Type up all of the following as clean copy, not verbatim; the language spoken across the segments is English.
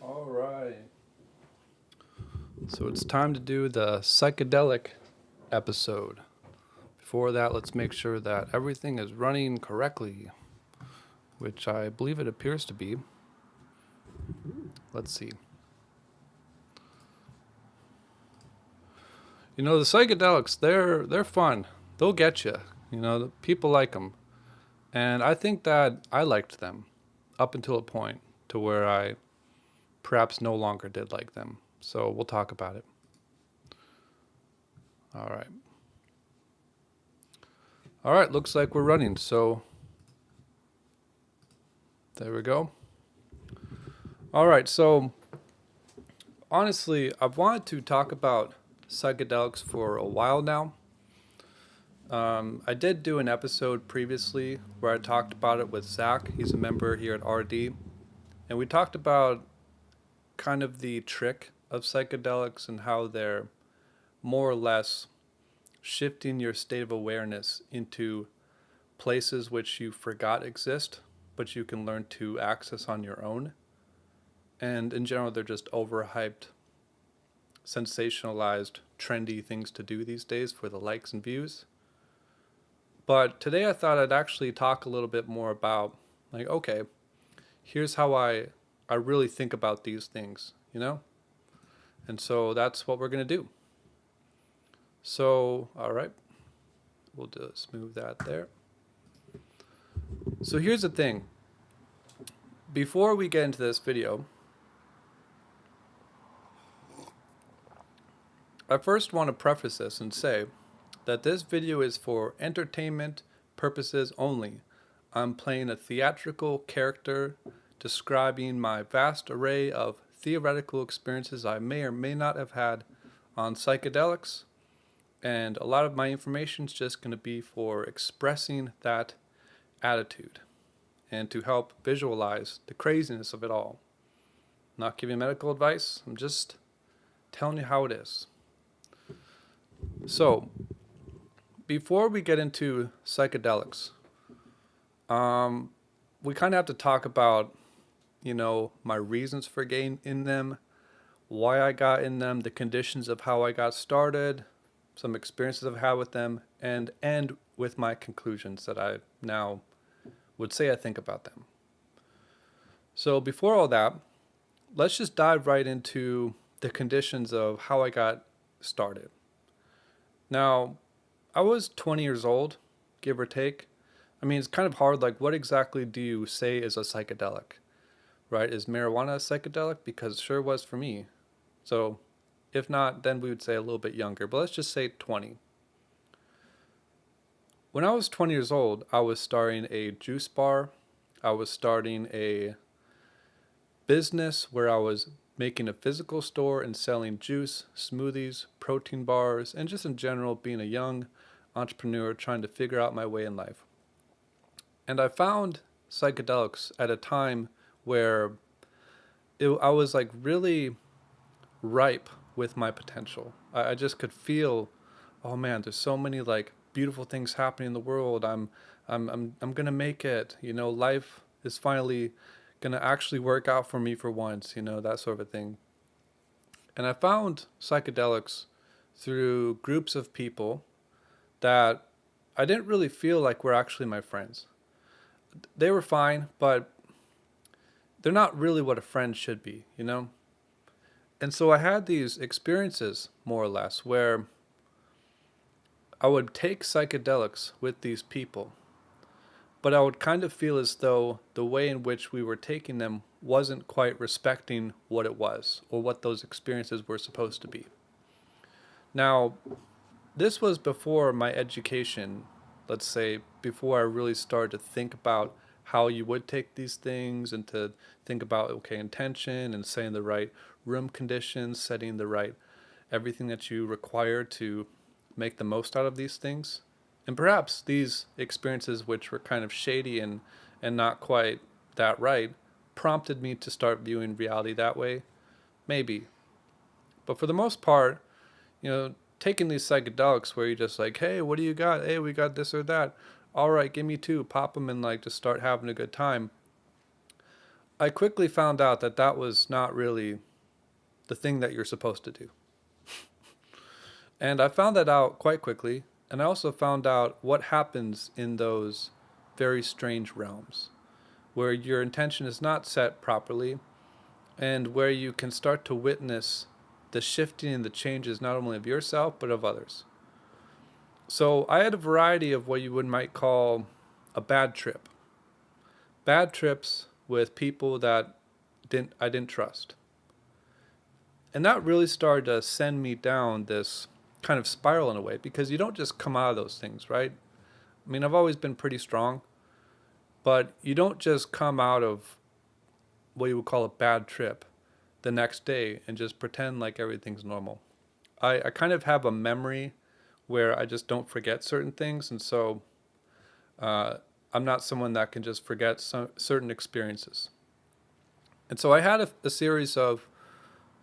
All right. So it's time to do the psychedelic episode. Before that, let's make sure that everything is running correctly, which I believe it appears to be. Let's see. You know, the psychedelics, they're fun. They'll get you. You know, the people like them. And I think that I liked them up until a point to where I perhaps no longer did like them. So we'll talk about it. All right. All right, looks like we're running. So there we go. All right, so honestly, I've wanted to talk about psychedelics for a while now. I did do an episode previously where I talked about it with Zach. He's a member here at RD. And we talked about kind of the trick of psychedelics and how they're more or less shifting your state of awareness into places which you forgot exist, but you can learn to access on your own. And in general, they're just overhyped, sensationalized, trendy things to do these days for the likes and views. But today I thought I'd actually talk a little bit more about, like, okay, here's how I really think about these things, you know? And so that's what we're going to do. So, all right, we'll just move that there. So here's the thing. Before we get into this video, I first want to preface this and say that this video is for entertainment purposes only. I'm playing a theatrical character describing my vast array of theoretical experiences I may or may not have had on psychedelics, and a lot of my information is just going to be for expressing that attitude and to help visualize the craziness of it all. I'm not giving medical advice, I'm just telling you how it is. So, before we get into psychedelics, we kind of have to talk about, you know, my reasons for getting in them, why I got in them, the conditions of how I got started, some experiences I've had with them, and end with my conclusions that I now would say I think about them. So before all that, let's just dive right into the conditions of how I got started. Now, I was 20 years old, give or take. I mean, it's kind of hard, like, what exactly do you say is a psychedelic, right? Is marijuana a psychedelic? Because it sure was for me. So, if not, then we would say a little bit younger, but let's just say 20. When I was 20 years old, I was starting a juice bar. I was starting a business where I was making a physical store and selling juice, smoothies, protein bars, and just in general being a young entrepreneur trying to figure out my way in life. And I found psychedelics at a time where I was like really ripe with my potential. I just could feel, oh man, there's so many like beautiful things happening in the world. I'm gonna make it. You know, life is finally gonna actually work out for me for once. You know, that sort of a thing. And I found psychedelics through groups of people that I didn't really feel like were actually my friends. They were fine, but they're not really what a friend should be, you know? And so I had these experiences, more or less, where I would take psychedelics with these people, but I would kind of feel as though the way in which we were taking them wasn't quite respecting what it was or what those experiences were supposed to be. Now, this was before my education, let's say, before I really started to think about how you would take these things and to think about, okay, intention and setting the right room conditions, setting the right everything that you require to make the most out of these things. And perhaps these experiences, which were kind of shady and not quite that right, prompted me to start viewing reality that way. Maybe. But for the most part, you know, taking these psychedelics where you're just like, hey, what do you got? Hey, we got this or that. All right, give me two. Pop them and like just start having a good time. I quickly found out that that was not really the thing that you're supposed to do. And I found that out quite quickly. And I also found out what happens in those very strange realms where your intention is not set properly and where you can start to witness the shifting and the changes not only of yourself but of others. So I had a variety of what you would might call a bad trip. Bad trips with people that I didn't trust. And that really started to send me down this kind of spiral in a way because you don't just come out of those things, right? I mean, I've always been pretty strong, but you don't just come out of what you would call a bad trip the next day and just pretend like everything's normal. I kind of have a memory where I just don't forget certain things, and so uh, I'm not someone that can just forget certain experiences. And so I had a series of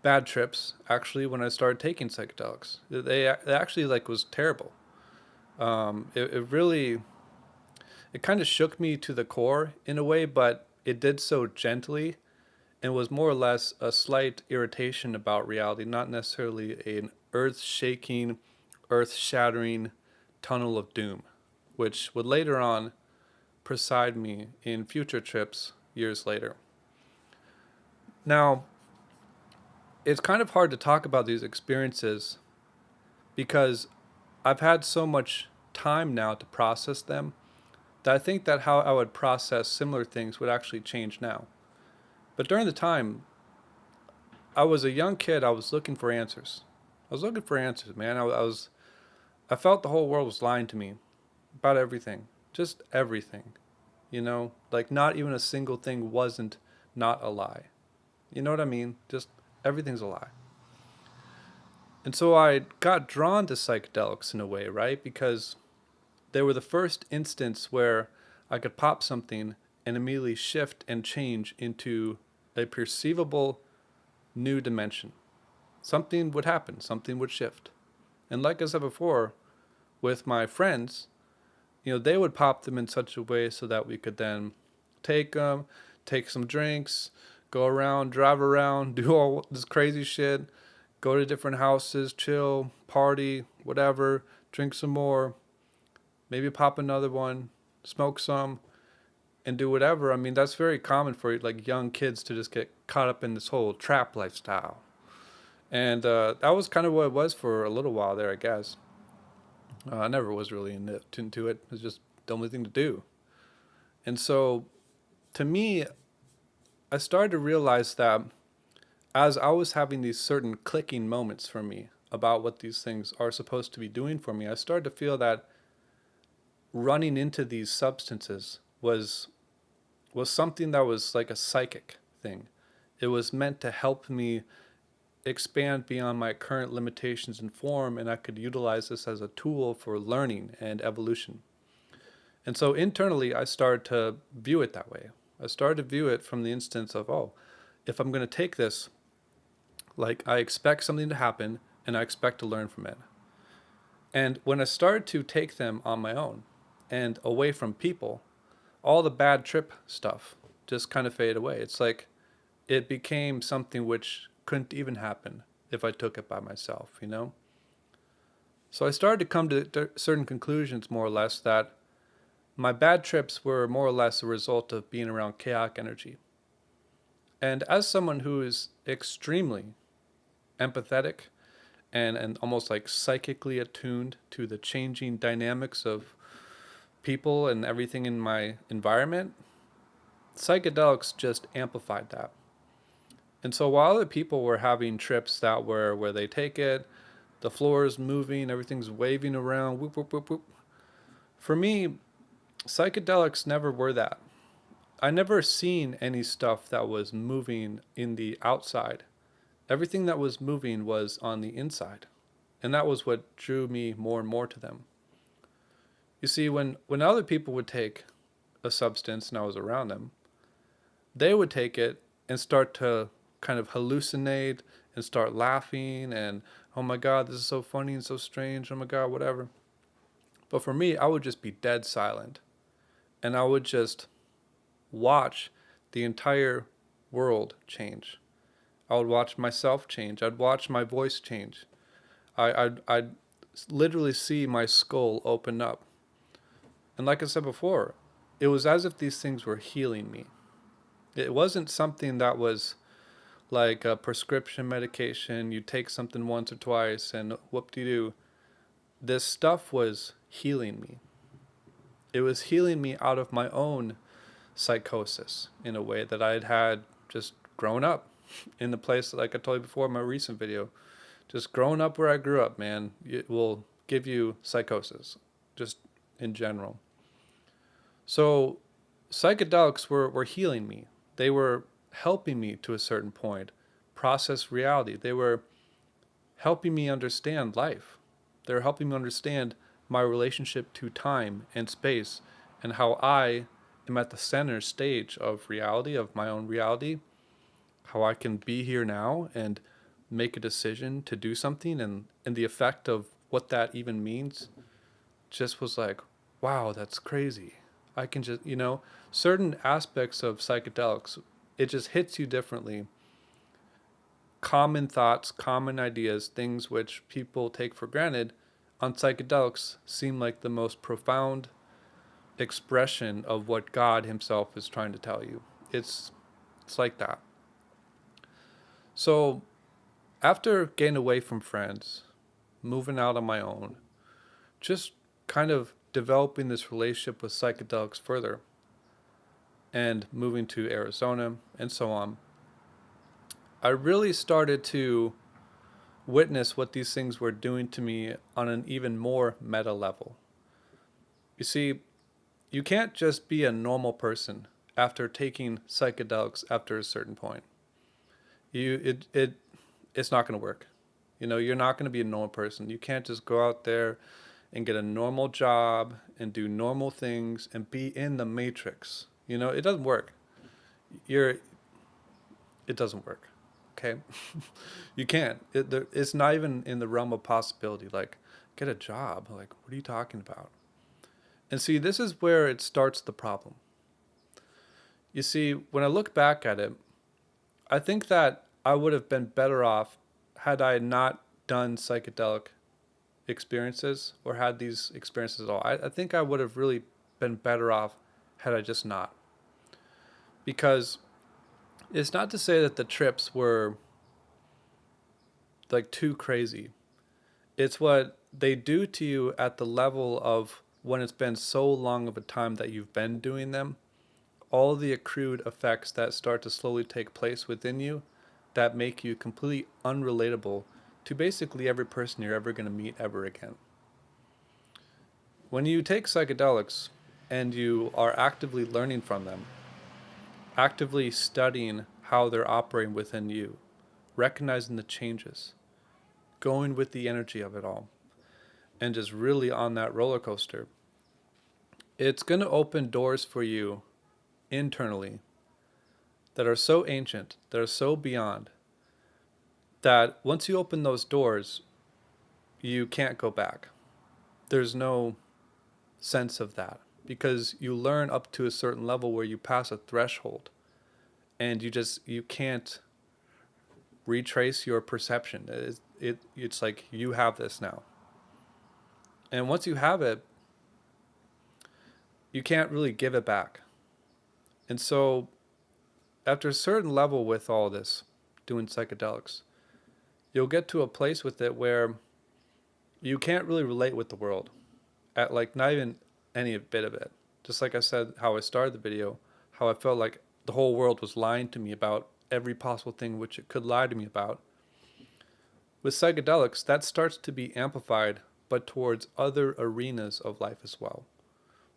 bad trips actually when I started taking psychedelics. They actually like was terrible. It really it kind of shook me to the core in a way, but it did so gently and was more or less a slight irritation about reality, not necessarily an earth-shaking, earth-shattering tunnel of doom, which would later on preside me in future trips years later. Now, it's kind of hard to talk about these experiences because I've had so much time now to process them that I think that how I would process similar things would actually change now. But during the time, I was a young kid. I was looking for answers. I was looking for answers, man. I felt the whole world was lying to me about everything, just everything. You know, like not even a single thing wasn't not a lie. You know what I mean? Just everything's a lie. And so I got drawn to psychedelics in a way, right? Because they were the first instance where I could pop something and immediately shift and change into a perceivable new dimension. Something would happen, something would shift. And like I said before, with my friends, you know, they would pop them in such a way so that we could then take them, take some drinks, go around, drive around, do all this crazy shit, go to different houses, chill, party, whatever, drink some more, maybe pop another one, smoke some, and do whatever. I mean, that's very common for like young kids to just get caught up in this whole trap lifestyle. And that was kind of what it was for a little while there, I guess. I never was really into it. It was just the only thing to do. And so, to me, I started to realize that as I was having these certain clicking moments for me about what these things are supposed to be doing for me, I started to feel that running into these substances was something that was like a psychic thing. It was meant to help me expand beyond my current limitations in form, and I could utilize this as a tool for learning and evolution. And so internally, I started to view it that way. I started to view it from the instance of, oh, if I'm going to take this, like I expect something to happen and I expect to learn from it. And when I started to take them on my own and away from people, all the bad trip stuff just kind of faded away. It's like it became something which couldn't even happen if I took it by myself, you know? So I started to come to certain conclusions, more or less, that my bad trips were more or less a result of being around chaotic energy. And as someone who is extremely empathetic and almost like psychically attuned to the changing dynamics of people and everything in my environment, psychedelics just amplified that. And so while other people were having trips that were where they take it, the floor is moving, everything's waving around, whoop, whoop, whoop, whoop. For me, psychedelics never were that. I never seen any stuff that was moving in the outside. Everything that was moving was on the inside. And that was what drew me more and more to them. You see, when other people would take a substance and I was around them, they would take it and start to kind of hallucinate and start laughing and, oh my God, this is so funny and so strange, oh my God, whatever. But for me, I would just be dead silent and I would just watch the entire world change. I would watch myself change. I'd watch my voice change. I'd literally see my skull open up. And like I said before, it was as if these things were healing me. It wasn't something that was like a prescription medication. You take something once or twice and whoop-de-doo. This stuff was healing me. It was healing me out of my own psychosis in a way that I had just grown up in the place, like I told you before in my recent video. Just growing up where I grew up, man, it will give you psychosis, just in general. So psychedelics were healing me. They were helping me to a certain point process reality. They were helping me understand life. They were helping me understand my relationship to time and space and how I am at the center stage of reality, of my own reality, how I can be here now and make a decision to do something, and the effect of what that even means just was like, wow, that's crazy. I can just, certain aspects of psychedelics, it just hits you differently. Common thoughts, common ideas, things which people take for granted on psychedelics seem like the most profound expression of what God himself is trying to tell you. It's like that. So after getting away from friends, moving out on my own, just kind of developing this relationship with psychedelics further, and moving to Arizona and so on, I really started to witness what these things were doing to me on an even more meta level. You see, you can't just be a normal person after taking psychedelics after a certain point. It's not going to work. You're not going to be a normal person. You can't just go out there and get a normal job and do normal things and be in the matrix. It doesn't work. It doesn't work. Okay? You can't. It's not even in the realm of possibility. Like, get a job. Like, what are you talking about? And see, this is where it starts the problem. You see, when I look back at it, I think that I would have been better off had I not done psychedelic experiences or had these experiences at all. I think I would have really been better off had I just not. Because it's not to say that the trips were like too crazy. It's what they do to you at the level of when it's been so long of a time that you've been doing them, all the accrued effects that start to slowly take place within you that make you completely unrelatable to basically every person you're ever going to meet ever again. When you take psychedelics and you are actively learning from them, actively studying how they're operating within you, recognizing the changes, going with the energy of it all, and just really on that roller coaster, it's going to open doors for you internally that are so ancient, that are so beyond, that once you open those doors, you can't go back. There's no sense of that because you learn up to a certain level where you pass a threshold and you can't retrace your perception. It's like you have this now. And once you have it, you can't really give it back. And so after a certain level with all this, doing psychedelics, you'll get to a place with it where you can't really relate with the world at like not even any bit of it. Just like I said, how I started the video, how I felt like the whole world was lying to me about every possible thing which it could lie to me about. With psychedelics, that starts to be amplified, but towards other arenas of life as well.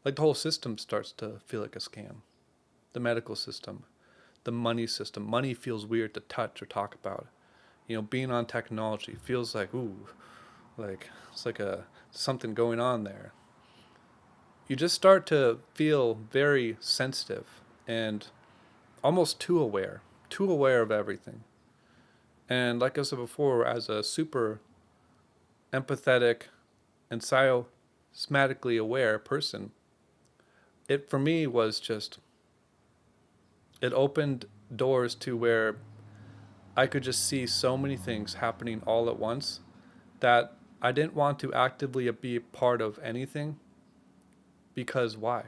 Like the whole system starts to feel like a scam. The medical system, the money system. Money feels weird to touch or talk about. Being on technology feels like, ooh, like it's like something going on there. You just start to feel very sensitive and almost too aware of everything. And like I said before, as a super empathetic and psychosomatically aware person, it for me was just, it opened doors to where I could just see so many things happening all at once that I didn't want to actively be a part of anything, because why?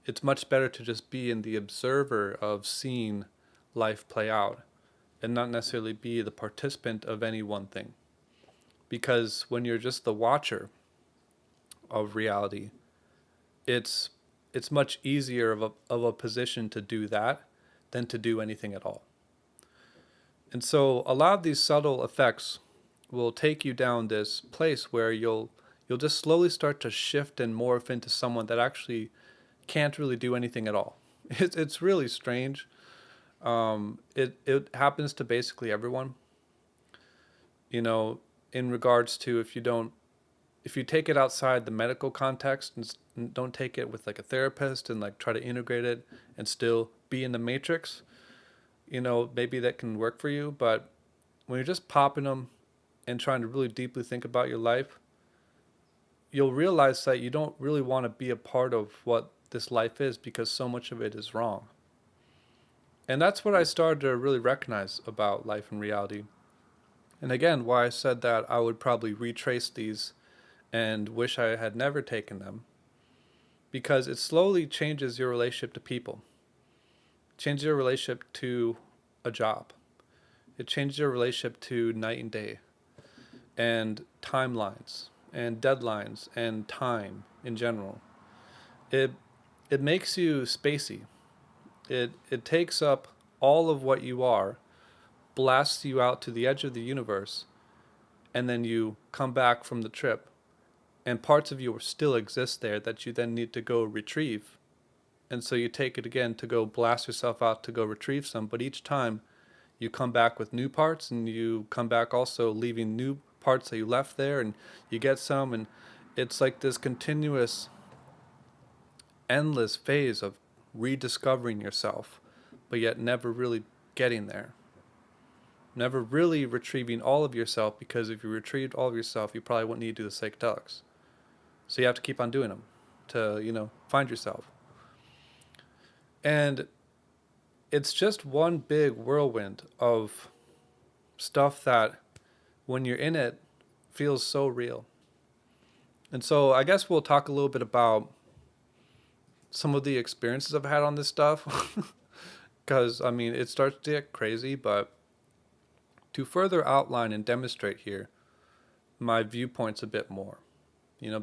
It's much better to just be in the observer of seeing life play out and not necessarily be the participant of any one thing. Because when you're just the watcher of reality, it's it's much easier of a position to do that than to do anything at all. And so a lot of these subtle effects will take you down this place where you'll just slowly start to shift and morph into someone that actually can't really do anything at all. It's really strange. It happens to basically everyone. You know, in regards to if you take it outside the medical context and don't take it with like a therapist and like try to integrate it and still be in the matrix, maybe that can work for you. But when you're just popping them and trying to really deeply think about your life, you'll realize that you don't really want to be a part of what this life is because so much of it is wrong. And that's what I started to really recognize about life and reality. And again, why I said that I would probably retrace these and wish I had never taken them, because it slowly changes your relationship to people, changes your relationship to a job, it changes your relationship to night and day, and timelines, and deadlines, and time in general. It it makes you spacey. It takes up all of what you are, blasts you out to the edge of the universe, and then you come back from the trip and parts of you still exist there that you then need to go retrieve. And so you take it again to go blast yourself out to go retrieve some, but each time you come back with new parts, and you come back also leaving new parts that you left there, and you get some, and it's like this continuous endless phase of rediscovering yourself, but yet never really getting there. Never really retrieving all of yourself, because if you retrieved all of yourself, you probably wouldn't need to do the psychedelics. So you have to keep on doing them to, find yourself. And it's just one big whirlwind of stuff that, when you're in it, feels so real. And so I guess we'll talk a little bit about some of the experiences I've had on this stuff. Because, it starts to get crazy, but to further outline and demonstrate here my viewpoints a bit more,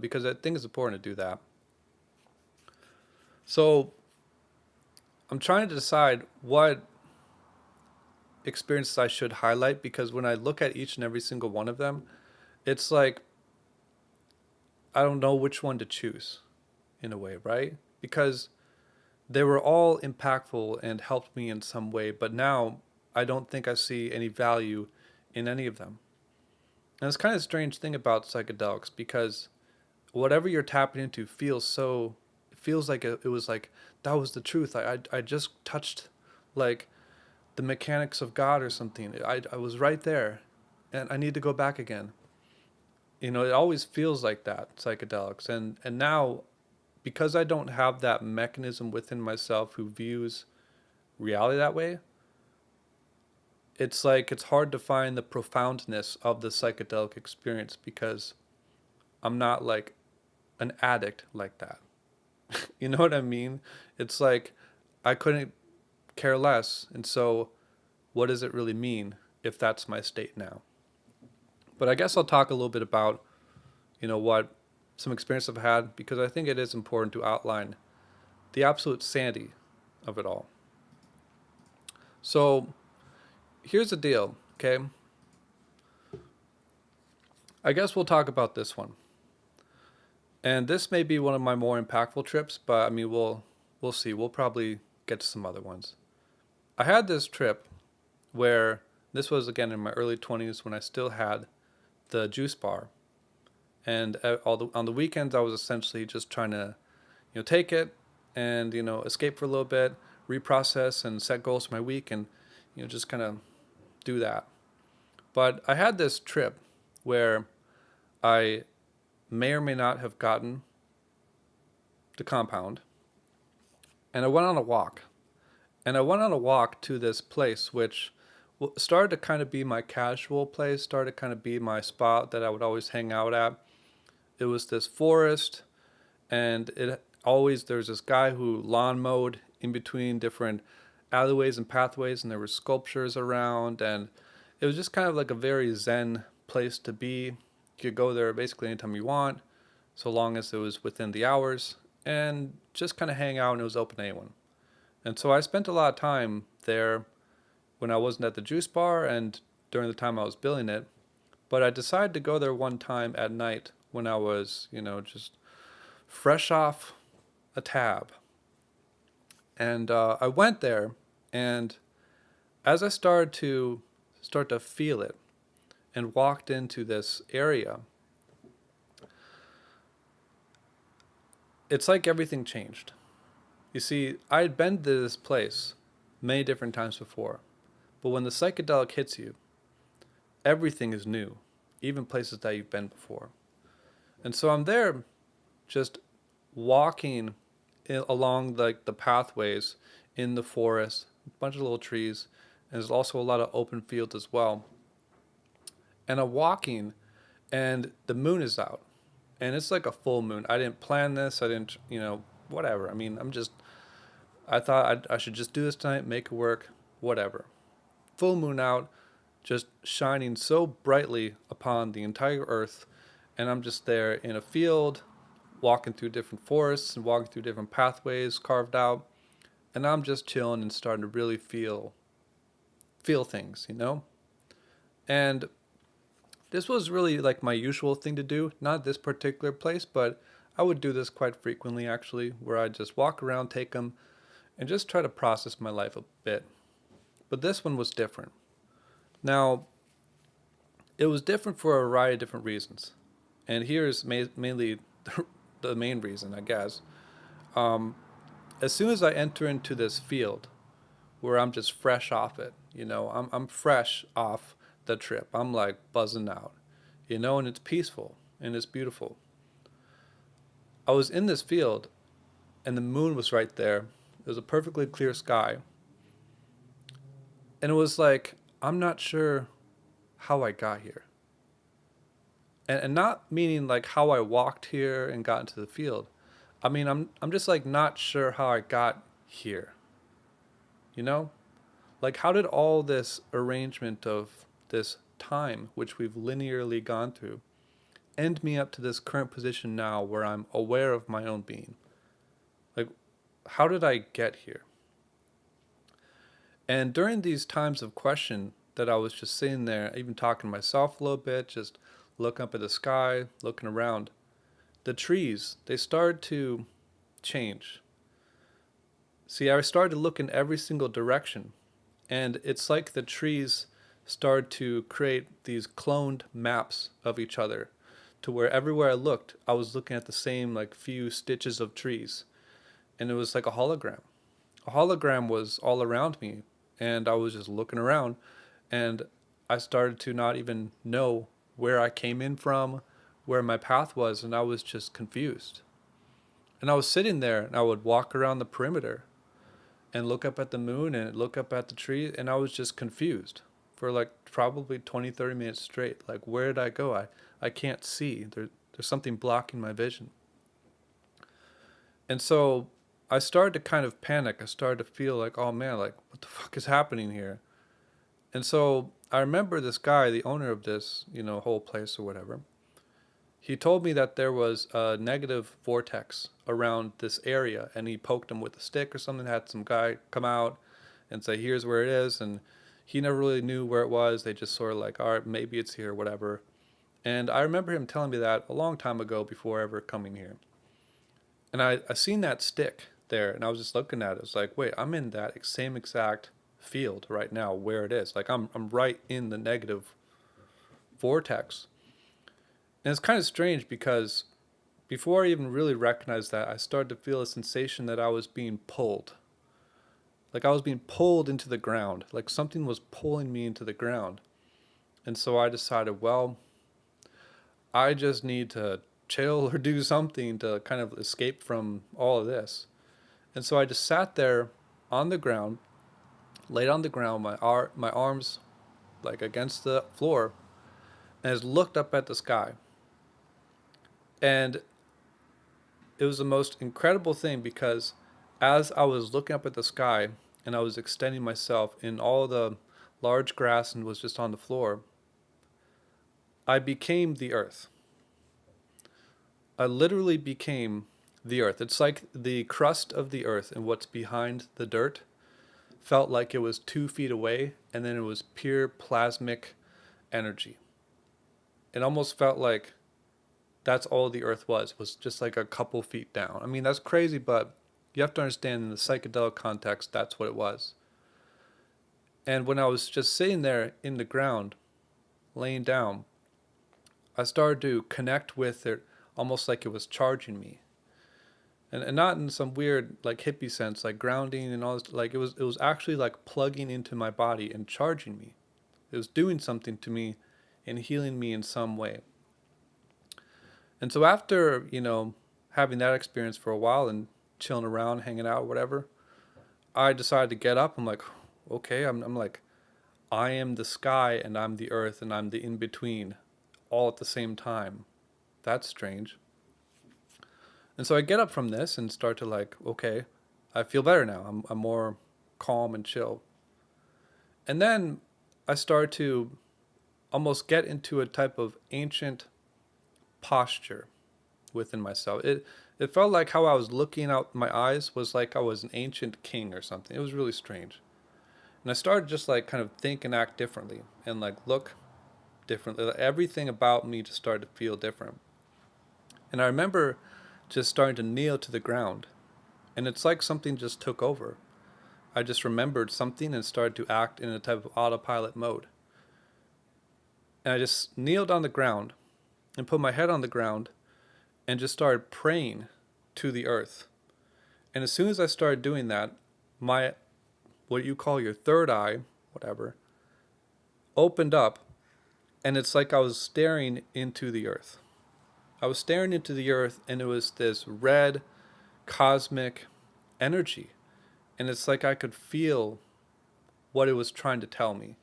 because I think it's important to do that. So I'm trying to decide what experiences I should highlight, because when I look at each and every single one of them, it's like I don't know which one to choose, in a way, right? Because they were all impactful and helped me in some way, but now I don't think I see any value in any of them. And it's kind of a strange thing about psychedelics, because whatever you're tapping into it feels like it was like, that was the truth. I just touched like the mechanics of God or something. I was right there, and I need to go back again. It always feels like that, psychedelics. And now, because I don't have that mechanism within myself who views reality that way, it's like it's hard to find the profoundness of the psychedelic experience, because I'm not like an addict like that. You know what I mean? It's like I couldn't care less. And so what does it really mean if that's my state now? But I guess I'll talk a little bit about, what some experience I've had, because I think it is important to outline the absolute sanity of it all. So here's the deal, okay? I guess we'll talk about this one. And this may be one of my more impactful trips, but we'll see. We'll probably get to some other ones. I had this trip where this was again in my early 20s, when I still had the juice bar. And on the weekends, I was essentially just trying to, take it and, escape for a little bit, reprocess and set goals for my week, and, just kind of do that. But I had this trip where I may or may not have gotten the compound, and I went on a walk. And I went on a walk to this place, which started to kind of be my casual place, started to kind of be my spot that I would always hang out at. It was this forest, and there's this guy who lawn mowed in between different alleyways and pathways, and there were sculptures around, and it was just kind of like a very zen place to be. You could go there basically anytime you want, so long as it was within the hours, and just kind of hang out, and it was open to anyone. And so I spent a lot of time there when I wasn't at the juice bar and during the time I was billing it. But I decided to go there one time at night when I was, just fresh off a tab. And I went there, and as I started to feel it and walked into this area, it's like everything changed. You see, I had been to this place many different times before, but when the psychedelic hits you, everything is new, even places that you've been before. And so I'm there just walking along the pathways in the forest, a bunch of little trees, and there's also a lot of open fields as well. And I'm walking, and the moon is out, and it's like a full moon. I didn't plan this. I didn't, whatever. I mean, I thought I should just do this tonight, make it work, whatever. Full moon out, just shining so brightly upon the entire earth, and I'm just there in a field, walking through different forests and walking through different pathways carved out, and I'm just chilling and starting to really feel things, And this was really like my usual thing to do, not this particular place, but I would do this quite frequently actually, where I just walk around, take them, and just try to process my life a bit. But this one was different. Now, it was different for a variety of different reasons. And here's mainly the main reason, I guess. As soon as I enter into this field where I'm just fresh off it, I'm fresh off the trip. I'm like buzzing out, and it's peaceful and it's beautiful. I was in this field and the moon was right there. It was a perfectly clear sky. And it was like, I'm not sure how I got here. And not meaning like how I walked here and got into the field. I mean, I'm just like not sure how I got here. You know? Like, how did all this arrangement of this time, which we've linearly gone through, end me up to this current position now where I'm aware of my own being? Like, how did I get here? And during these times of question that I was just sitting there, even talking to myself a little bit, just looking up at the sky, looking around, the trees, they started to change. See, I started to look in every single direction, and it's like the trees started to create these cloned maps of each other, to where everywhere I looked, I was looking at the same like few stitches of trees, and it was like a hologram. A hologram was all around me, and I was just looking around, and I started to not even know where I came in from, where my path was, and I was just confused. And I was sitting there, and I would walk around the perimeter and look up at the moon and look up at the tree, and I was just confused for like probably 20, 30 minutes straight. Like, where did I go? I can't see. There's something blocking my vision. And so I started to kind of panic. I started to feel like, oh man, like, what the fuck is happening here? And so I remember this guy, the owner of this, whole place or whatever. He told me that there was a negative vortex around this area, and he poked him with a stick or something, had some guy come out and say, here's where it is. And he never really knew where it was. They just sort of like, all right, maybe it's here, whatever. And I remember him telling me that a long time ago before ever coming here. And I seen that stick there, and I was just looking at it. It's like, wait, I'm in that same exact field right now where it is. Like, I'm right in the negative vortex. And it's kind of strange because before I even really recognized that, I started to feel a sensation that I was being pulled. Like I was being pulled into the ground. Like something was pulling me into the ground. And so I decided, well, I just need to chill or do something to kind of escape from all of this. And so I just sat there on the ground laid on the ground, my arms like against the floor, and I just looked up at the sky. And it was the most incredible thing because as I was looking up at the sky and I was extending myself in all the large grass and was just on the floor, I became the earth. I literally became the earth. It's like the crust of the earth and what's behind the dirt felt like it was 2 feet away, and then it was pure plasmic energy. It almost felt like that's all the earth was just like a couple feet down. I mean, that's crazy, but you have to understand in the psychedelic context, that's what it was. And when I was just sitting there in the ground, laying down, I started to connect with it almost like it was charging me. And not in some weird like hippie sense, like grounding and all this. Like it was actually like plugging into my body and charging me. It was doing something to me and healing me in some way. And so after, having that experience for a while and chilling around, hanging out, whatever, I decided to get up. I'm like, okay, I'm like, I am the sky and I'm the earth and I'm the in between all at the same time. That's strange. And so I get up from this and start to like, okay, I feel better now. I'm more calm and chill. And then I start to almost get into a type of ancient posture within myself. It felt like how I was looking out my eyes was like I was an ancient king or something. It was really strange. And I started just like kind of think and act differently and like look differently. Like, everything about me just started to feel different. And I remember just starting to kneel to the ground. And it's like something just took over. I just remembered something and started to act in a type of autopilot mode. And I just kneeled on the ground and put my head on the ground and just started praying to the earth. And as soon as I started doing that, my, what you call your third eye, whatever, opened up, and it's like I was staring into the earth. I was staring into the earth, and it was this red cosmic energy. And it's like I could feel what it was trying to tell me.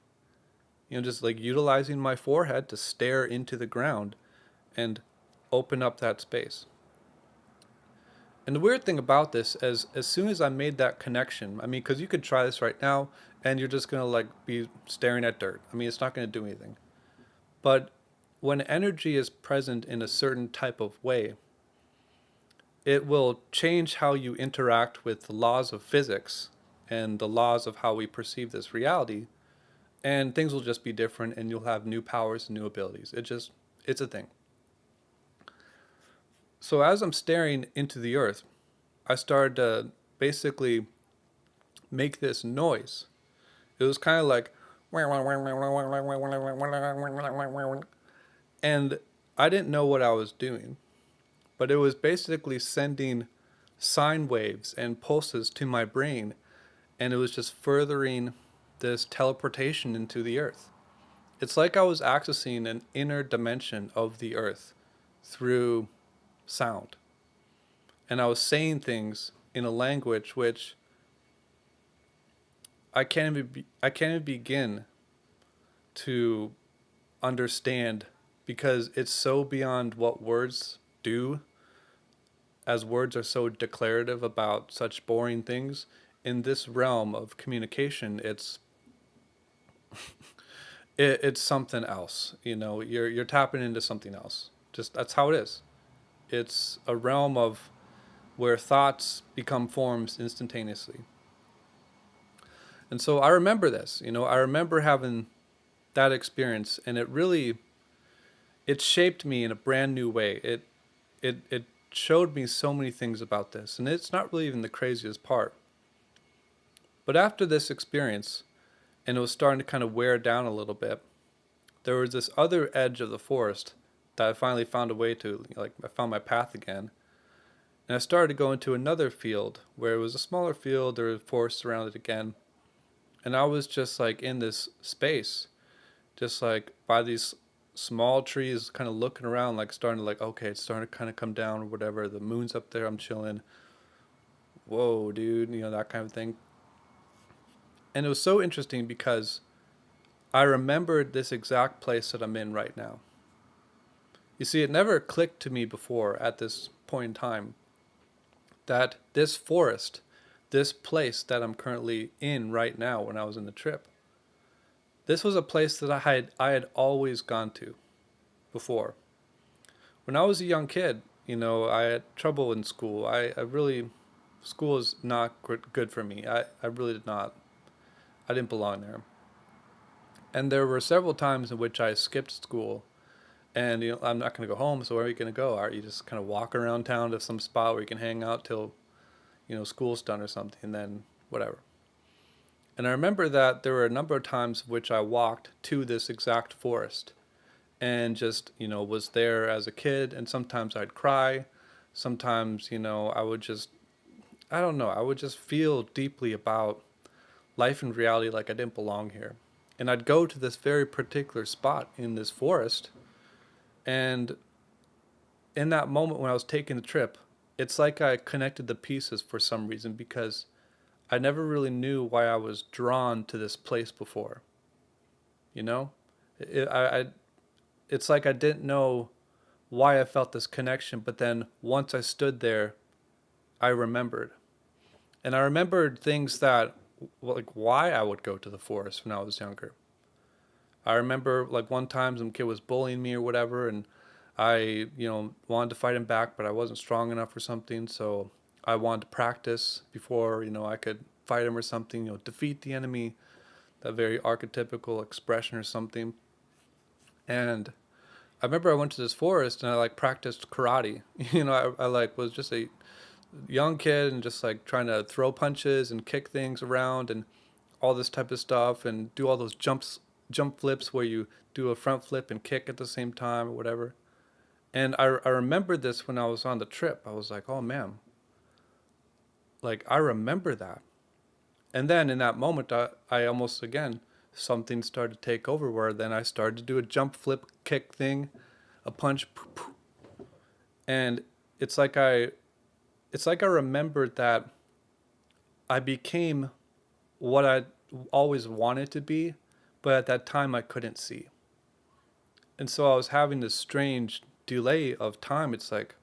Just like utilizing my forehead to stare into the ground and open up that space. And the weird thing about this is as soon as I made that connection, I mean, because you could try this right now and you're just going to like be staring at dirt. I mean, it's not going to do anything. But when energy is present in a certain type of way, it will change how you interact with the laws of physics and the laws of how we perceive this reality. And things will just be different and you'll have new powers and new abilities. It's a thing. So as I'm staring into the earth, I started to basically make this noise. It was kind of like, and I didn't know what I was doing, but it was basically sending sine waves and pulses to my brain, and it was just furthering this teleportation into the earth. It's like I was accessing an inner dimension of the earth through sound. And I was saying things in a language which I can't even begin to understand because it's so beyond what words do, as words are so declarative about such boring things. In this realm of communication, it's something else. You're tapping into something else. Just that's how it is. It's a realm of where thoughts become forms instantaneously. And so I remember this, I remember having that experience, and it shaped me in a brand new way. It showed me so many things about this, and it's not really even the craziest part. But after this experience, and it was starting to kind of wear down a little bit, there was this other edge of the forest that I finally found a way to, like, I found my path again. And I started to go into another field where it was a smaller field, there was forest around it again. And I was just like in this space, just like by these small trees, kind of looking around, like starting to like, okay, it's starting to kind of come down or whatever. The moon's up there, I'm chilling. Whoa, dude, that kind of thing. And it was so interesting because I remembered this exact place that I'm in right now. You see, it never clicked to me before at this point in time that this forest, this place that I'm currently in right now when I was in the trip, this was a place that I had always gone to before. When I was a young kid, I had trouble in school. I really, school is not good for me. I really did not, I didn't belong there. And there were several times in which I skipped school. And I'm not going to go home, so where are you going to go? Are you just kind of walk around town to some spot where you can hang out till school's done or something, and then whatever. And I remember that there were a number of times which I walked to this exact forest and just, was there as a kid. And sometimes I'd cry. Sometimes, I would just, I don't know, I would just feel deeply about life and reality like I didn't belong here. And I'd go to this very particular spot in this forest. And in that moment when I was taking the trip, it's like I connected the pieces for some reason because I never really knew why I was drawn to this place before. You know, it's like I didn't know why I felt this connection, but then once I stood there, I remembered, and I remembered things that like why I would go to the forest when I was younger. I remember like one time some kid was bullying me or whatever, and I wanted to fight him back, but I wasn't strong enough or something, so I wanted to practice before I could fight him or something. Defeat the enemy, that very archetypical expression or something. And I remember I went to this forest and I like practiced karate. I like was just a young kid and just like trying to throw punches and kick things around and all this type of stuff and do all those jump flips where you do a front flip and kick at the same time or whatever. And I remembered this when I was on the trip. I was like, oh man, like I remember that. And then in that moment, I almost again, something started to take over where then I started to do a jump flip kick thing, a punch, and it's like I remembered that I became what I always wanted to be, but at that time I couldn't see. And so I was having this strange delay of time. It's like,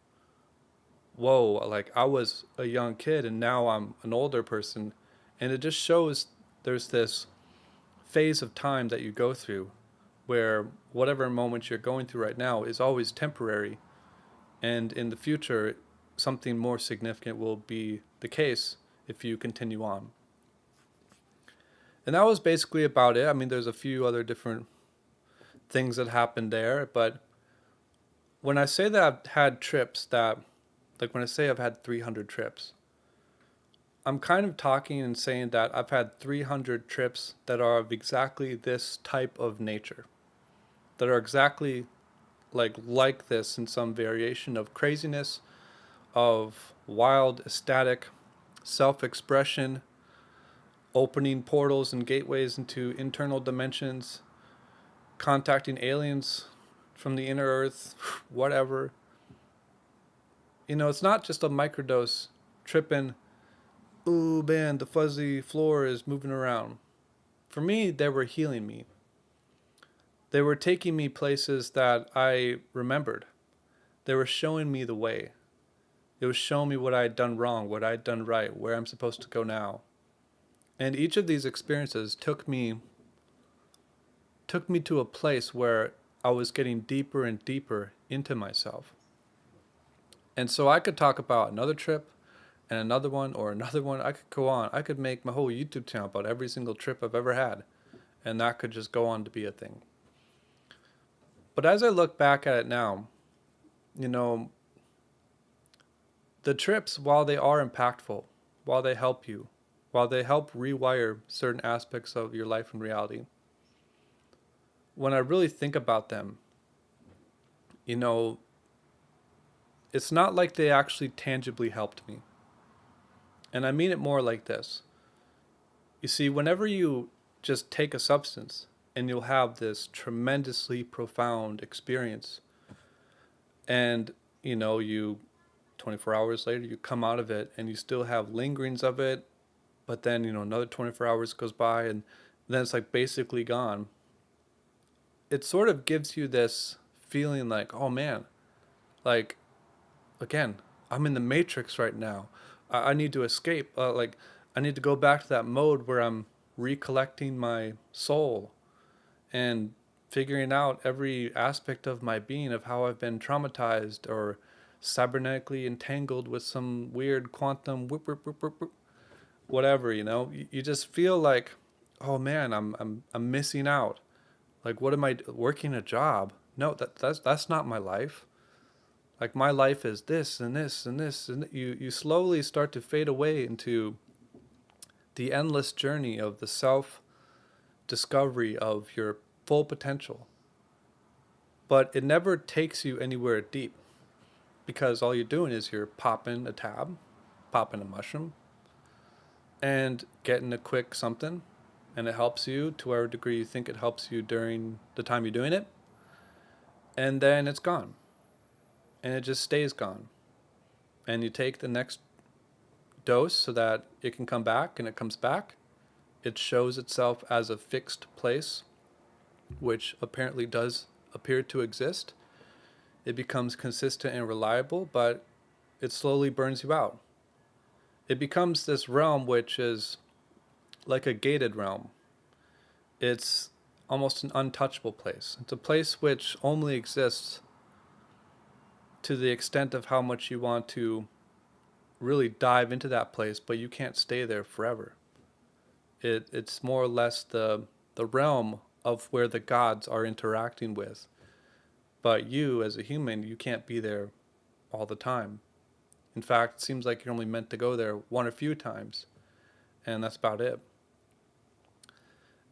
whoa, like I was a young kid and now I'm an older person. And it just shows there's this phase of time that you go through where whatever moment you're going through right now is always temporary. And in the future, something more significant will be the case if you continue on. And that was basically about it. I mean, there's a few other different things that happened there, but when I say that I've had trips that, like when I say I've had 300 trips, I'm kind of talking and saying that I've had 300 trips that are of exactly this type of nature, that are exactly like this in some variation of craziness, of wild, ecstatic self-expression, opening portals and gateways into internal dimensions, contacting aliens from the inner earth, whatever. It's not just a microdose tripping, ooh man, the fuzzy floor is moving around. For me, they were healing me. They were taking me places that I remembered. They were showing me the way. It was showing me what I had done wrong, what I had done right, where I'm supposed to go now. And each of these experiences took me to a place where I was getting deeper and deeper into myself. And so I could talk about another trip and another one or another one. I could go on. I could make my whole YouTube channel about every single trip I've ever had. And that could just go on to be a thing. But as I look back at it now, the trips, while they are impactful, while they help you, while they help rewire certain aspects of your life and reality, when I really think about them, it's not like they actually tangibly helped me. And I mean it more like this. You see, whenever you just take a substance and you'll have this tremendously profound experience, and you 24 hours later you come out of it and you still have lingerings of it, But then, another 24 hours goes by and then it's like basically gone. It sort of gives you this feeling like, oh man, like, again, I'm in the matrix right now. I need to escape. Like, I need to go back to that mode where I'm recollecting my soul and figuring out every aspect of my being, of how I've been traumatized or cybernetically entangled with some weird quantum whatever. You just feel like, oh man, I'm missing out. Like, what am I working a job? No, that's not my life. Like, my life is this and this and this, and you slowly start to fade away into the endless journey of the self discovery of your full potential. But it never takes you anywhere deep, because all you're doing is you're popping a tab, popping a mushroom, and getting a quick something, and it helps you to whatever degree you think it helps you during the time you're doing it, and then it's gone, and it just stays gone. And you take the next dose so that it can come back, and it comes back. It shows itself as a fixed place, which apparently does appear to exist. It becomes consistent and reliable, but it slowly burns you out. It becomes this realm which is like a gated realm. It's almost an untouchable place. It's a place which only exists to the extent of how much you want to really dive into that place, but you can't stay there forever. It's more or less the realm of where the gods are interacting with. But you, as a human, you can't be there all the time. In fact, it seems like you're only meant to go there one or few times, and that's about it.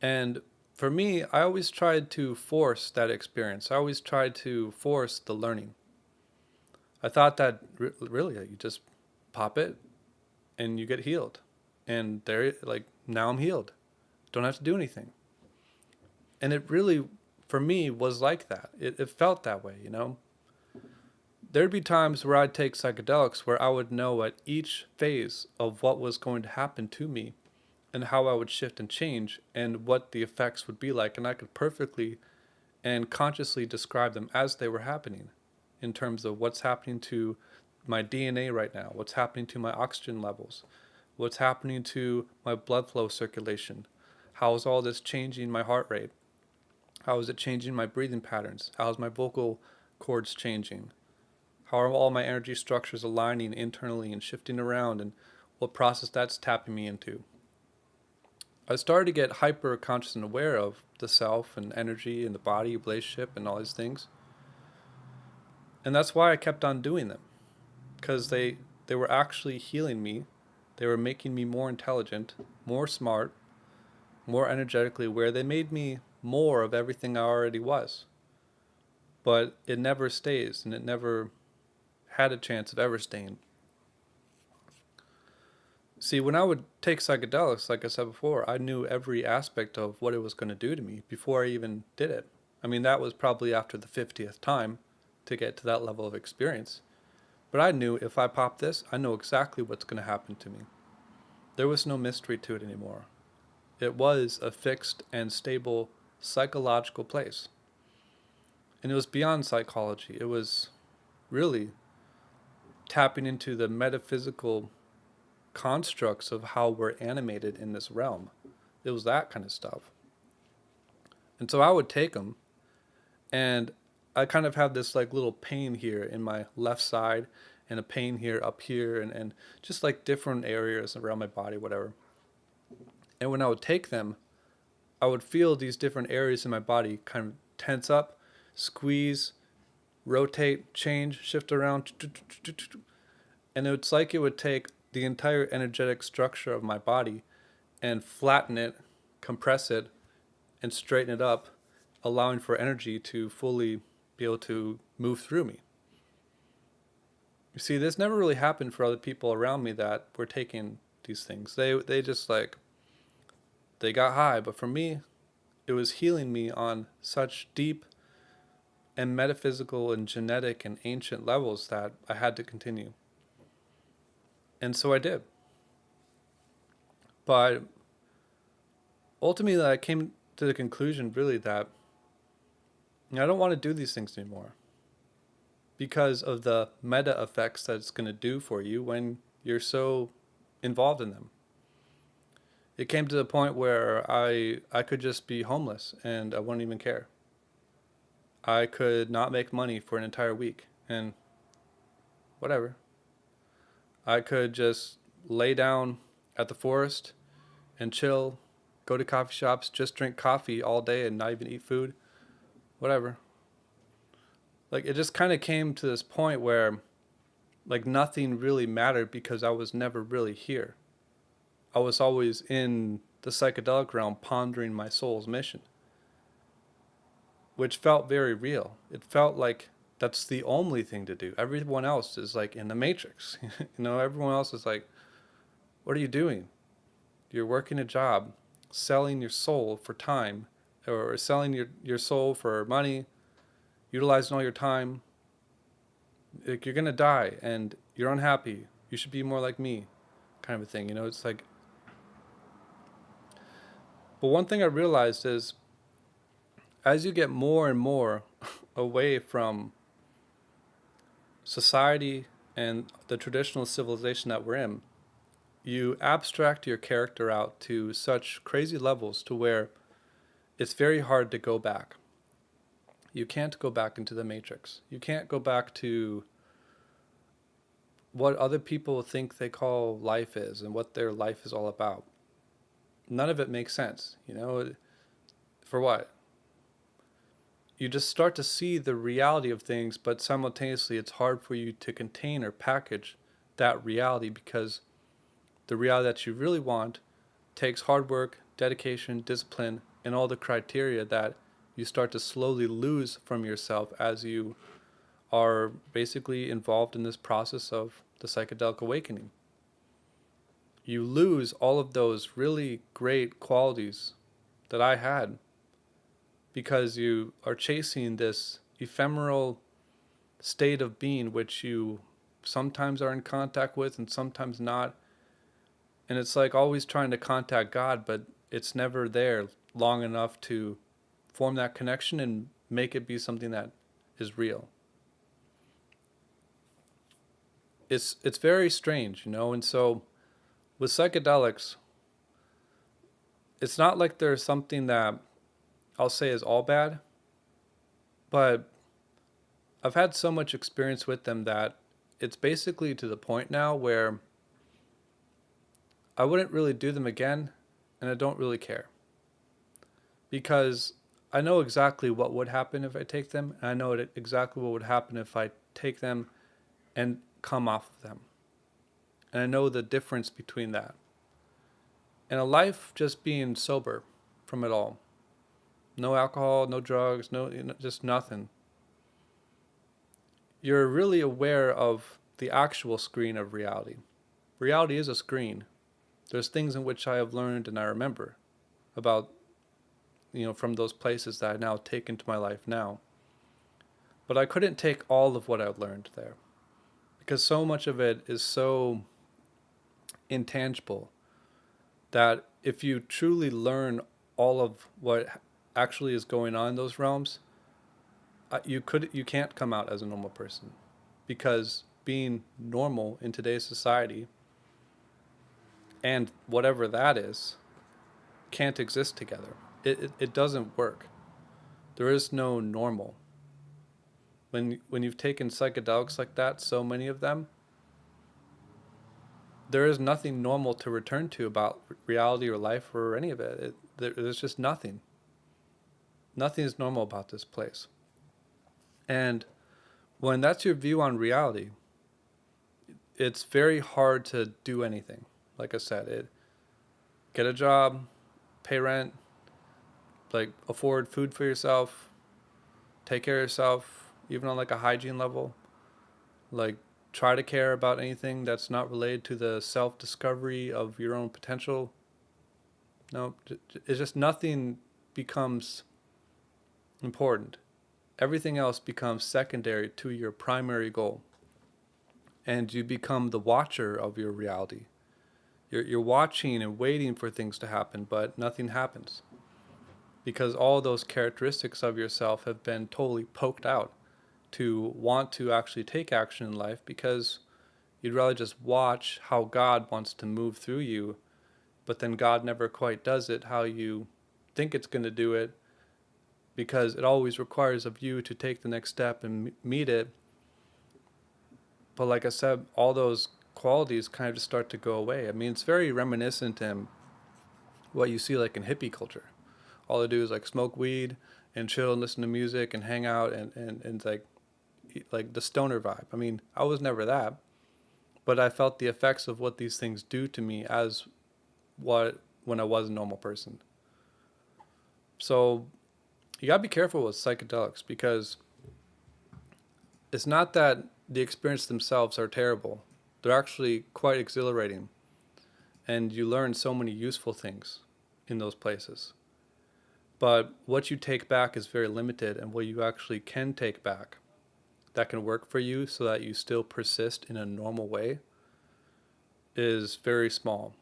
And for me, I always tried to force that experience. I always tried to force the learning. I thought that really, you just pop it and you get healed. And there, like, now I'm healed. Don't have to do anything. And it really, for me, was like that. It felt that way. There'd be times where I'd take psychedelics where I would know at each phase of what was going to happen to me and how I would shift and change and what the effects would be like. And I could perfectly and consciously describe them as they were happening, in terms of what's happening to my DNA right now, what's happening to my oxygen levels, what's happening to my blood flow circulation, how is all this changing my heart rate, how is it changing my breathing patterns, how is my vocal cords changing, how are all my energy structures aligning internally and shifting around, and what process that's tapping me into. I started to get hyper conscious and aware of the self and energy and the body, relationship, and all these things. And that's why I kept on doing them, because they were actually healing me. They were making me more intelligent, more smart, more energetically aware. They made me more of everything I already was. But it never stays, and it never had a chance of ever staying. See, when I would take psychedelics, like I said before, I knew every aspect of what it was going to do to me before I even did it. I mean, that was probably after the 50th time to get to that level of experience. But I knew if I pop this, I know exactly what's going to happen to me. There was no mystery to it anymore. It was a fixed and stable psychological place. And it was beyond psychology. It was really tapping into the metaphysical constructs of how we're animated in this realm. It was that kind of stuff. And so I would take them, and I kind of have this like little pain here in my left side and a pain here up here, and just like different areas around my body, whatever. And when I would take them, I would feel these different areas in my body kind of tense up, squeeze, rotate, change, shift around. And it's like it would take the entire energetic structure of my body and flatten it, compress it, and straighten it up, allowing for energy to fully be able to move through me. You see, this never really happened for other people around me that were taking these things. They just like, they got high, but for me, it was healing me on such deep and metaphysical and genetic and ancient levels that I had to continue. And so I did. But ultimately, I came to the conclusion really that I don't want to do these things anymore because of the meta effects that it's going to do for you when you're so involved in them. It came to the point where I could just be homeless and I wouldn't even care. I could not make money for an entire week and whatever. I could just lay down at the forest and chill, go to coffee shops, just drink coffee all day and not even eat food, whatever. Like it just kind of came to this point where like nothing really mattered because I was never really here. I was always in the psychedelic realm pondering my soul's mission, which felt very real. It felt like that's the only thing to do. Everyone else is like in the matrix. Everyone else is like, what are you doing? You're working a job, selling your soul for time, or selling your soul for money, utilizing all your time. Like you're gonna die and you're unhappy. You should be more like me, kind of a thing. It's like. But one thing I realized is, as you get more and more away from society and the traditional civilization that we're in, you abstract your character out to such crazy levels to where it's very hard to go back. You can't go back into the matrix. You can't go back to what other people think they call life is and what their life is all about. None of it makes sense, For what? You just start to see the reality of things, but simultaneously it's hard for you to contain or package that reality because the reality that you really want takes hard work, dedication, discipline, and all the criteria that you start to slowly lose from yourself as you are basically involved in this process of the psychedelic awakening. You lose all of those really great qualities that I had because you are chasing this ephemeral state of being which you sometimes are in contact with and sometimes not. And it's like always trying to contact God, but it's never there long enough to form that connection and make it be something that is real. It's very strange, and so with psychedelics, it's not like there's something that I'll say is all bad, but I've had so much experience with them that it's basically to the point now where I wouldn't really do them again, and I don't really care. Because I know exactly what would happen if I take them, and I know exactly what would happen if I take them and come off of them. And I know the difference between that. And a life just being sober from it all. No alcohol, no drugs, just nothing. You're really aware of the actual screen of reality. Reality is a screen. There's things in which I have learned and I remember about, from those places that I now take into my life now. But I couldn't take all of what I learned there because so much of it is so intangible that if you truly learn all of what actually is going on in those realms, you can't come out as a normal person because being normal in today's society and whatever that is can't exist together. It doesn't work. There is no normal. When you've taken psychedelics like that, so many of them, there is nothing normal to return to about reality or life or any of it. There's just nothing. Nothing is normal about this place. And when that's your view on reality, it's very hard to do anything. Like I said, get a job, pay rent, like afford food for yourself, take care of yourself, even on like a hygiene level. Like try to care about anything that's not related to the self-discovery of your own potential. No, it's just nothing becomes important. Everything else becomes secondary to your primary goal. And you become the watcher of your reality. You're watching and waiting for things to happen, but nothing happens because all those characteristics of yourself have been totally poked out to want to actually take action in life, because you'd rather just watch how God wants to move through you, but then God never quite does it how you think it's going to do it, because it always requires of you to take the next step and meet it. But like I said, all those qualities kind of just start to go away. I mean, it's very reminiscent in what you see like in hippie culture. All they do is like smoke weed and chill and listen to music and hang out, and it's like the stoner vibe. I mean, I was never that, but I felt the effects of what these things do to me as what when I was a normal person. So you gotta be careful with psychedelics, because it's not that the experience themselves are terrible. They're actually quite exhilarating, and you learn so many useful things in those places. But what you take back is very limited, and what you actually can take back that can work for you so that you still persist in a normal way is very small.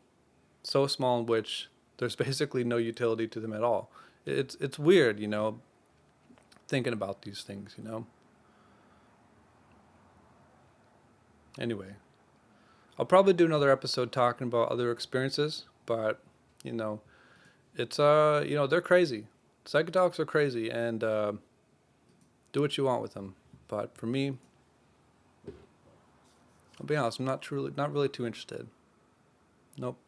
So small in which there's basically no utility to them at all. It's weird, thinking about these things. Anyway, I'll probably do another episode talking about other experiences, but you know, it's they're crazy. Psychedelics are crazy, and do what you want with them. But for me, I'll be honest, I'm not really too interested. Nope.